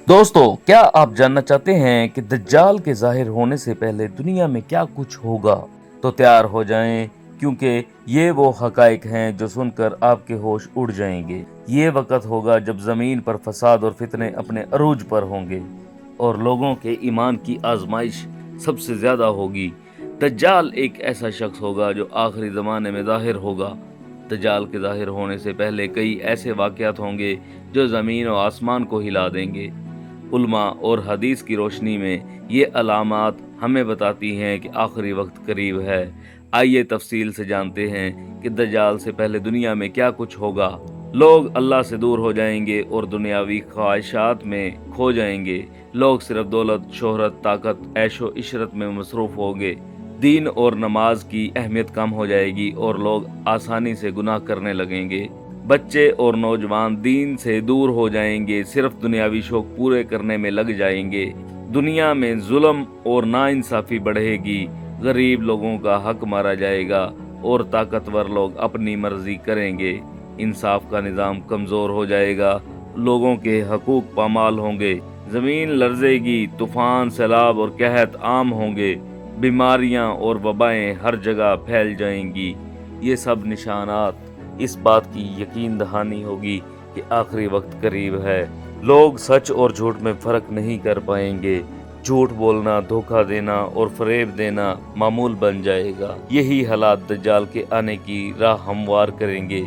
दोस्तों, क्या आप जानना चाहते हैं कि दज्जाल के ज़ाहिर होने से पहले दुनिया में क्या कुछ होगा? तो तैयार हो जाएं, क्योंकि ये वो हकाइक हैं जो सुनकर आपके होश उड़ जाएंगे। ये वक़्त होगा जब ज़मीन पर फसाद और फितने अपने अरूज पर होंगे और लोगों के ईमान की आजमाइश सबसे ज़्यादा होगी। दज्जाल एक ऐसा शख्स होगा जो आखिरी ज़माने में ज़ाहिर होगा। दज्जाल के ज़ाहिर होने से पहले कई ऐसे वाक़यात होंगे जो ज़मीन और आसमान को हिला देंगे। उल्मा और हदीस की रोशनी में ये अलामात हमें बताती हैं कि आखिरी वक्त करीब है। आइए तफसील से जानते हैं कि दज्जाल से पहले दुनिया में क्या कुछ होगा। लोग अल्लाह से दूर हो जाएंगे और दुनियावी ख्वाहिशात में खो जाएंगे। लोग सिर्फ दौलत, शोहरत, ताकत, ऐशो इशरत में मसरूफ़ होंगे। दीन और नमाज की अहमियत कम हो जाएगी और लोग आसानी से गुनाह करने लगेंगे। बच्चे और नौजवान दीन से दूर हो जाएंगे, सिर्फ दुनियावी शौक पूरे करने में लग जाएंगे। दुनिया में जुल्म और नाइंसाफी बढ़ेगी, गरीब लोगों का हक मारा जाएगा और ताकतवर लोग अपनी मर्जी करेंगे। इंसाफ का निज़ाम कमज़ोर हो जाएगा, लोगों के हकूक पामाल होंगे। ज़मीन लर्जेगी, तूफ़ान, सैलाब और कहत आम होंगे। बीमारियां और वबाएं हर जगह फैल जाएंगी। ये सब निशानात इस बात की यकीन दहानी होगी कि आखिरी वक्त करीब है। लोग सच और झूठ में फ़र्क नहीं कर पाएंगे। झूठ बोलना, धोखा देना और फरेब देना मामूल बन जाएगा। यही हालात दज्जाल के आने की राह हमवार करेंगे,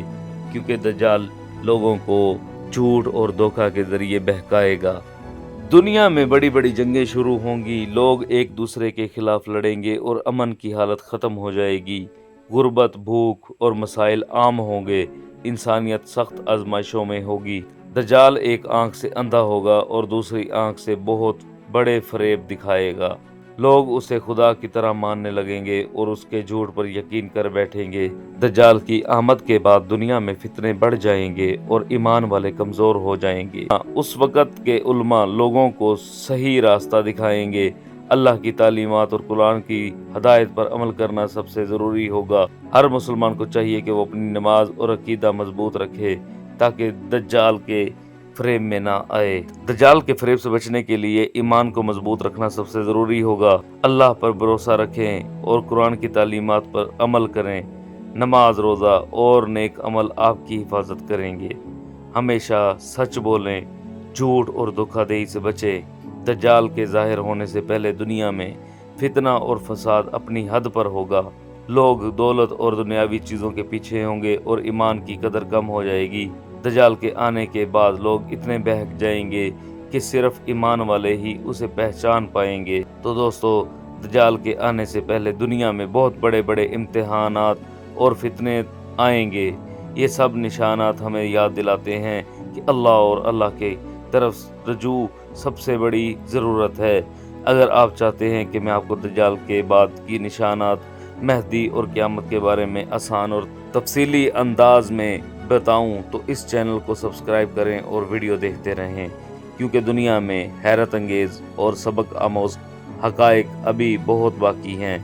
क्योंकि दज्जाल लोगों को झूठ और धोखा के जरिए बहकाएगा। दुनिया में बड़ी बड़ी जंगें शुरू होंगी, लोग एक दूसरे के खिलाफ लड़ेंगे और अमन की हालत ख़त्म हो जाएगी। गुर्बत, भूख और मसाइल आम होंगे। इंसानियत सख्त आजमाइशों में होगी। दज्जाल एक आंख से अंधा होगा और दूसरी आंख से बहुत बड़े फरेब दिखाएगा। लोग उसे खुदा की तरह मानने लगेंगे और उसके झूठ पर यकीन कर बैठेंगे। दज्जाल की आमद के बाद दुनिया में फितने बढ़ जाएंगे और ईमान वाले कमज़ोर हो जाएंगे। उस वक़्त के उलमा लोगों को सही रास्ता दिखाएंगे। अल्लाह की तालीमात और कुरान की हदायत पर अमल करना सबसे ज़रूरी होगा। हर मुसलमान को चाहिए कि वो अपनी नमाज और अकीदा मजबूत रखे, ताकि दज्जाल के फ्रेब में ना आए। दज्जाल के फ्रेब से बचने के लिए ईमान को मजबूत रखना सबसे ज़रूरी होगा। अल्लाह पर भरोसा रखें और कुरान की तालीमात पर अमल करें। नमाज, रोज़ा और नेक अमल आपकी हिफाजत करेंगे। हमेशा सच बोलें, झूठ और धोखाधड़ी से बचें। दज्जाल के ज़ाहिर होने से पहले दुनिया में फितना और फसाद अपनी हद पर होगा। लोग दौलत और दुनियावी चीज़ों के पीछे होंगे और ईमान की कदर कम हो जाएगी। दज्जाल के आने के बाद लोग इतने बहक जाएंगे कि सिर्फ ईमान वाले ही उसे पहचान पाएंगे। तो दोस्तों, दज्जाल के आने से पहले दुनिया में बहुत बड़े बड़े इम्तिहानात और फितने आएंगे। ये सब निशानात हमें याद दिलाते हैं कि अल्लाह और अल्लाह के तरफ रजू सबसे बड़ी ज़रूरत है। अगर आप चाहते हैं कि मैं आपको दज्जाल के बाद की निशानात, मेहदी और क़यामत के बारे में आसान और तफसीली अंदाज में बताऊं, तो इस चैनल को सब्सक्राइब करें और वीडियो देखते रहें, क्योंकि दुनिया में हैरत अंगेज़ और सबक आमोज़ हक़ाइक़ अभी बहुत बाकी हैं।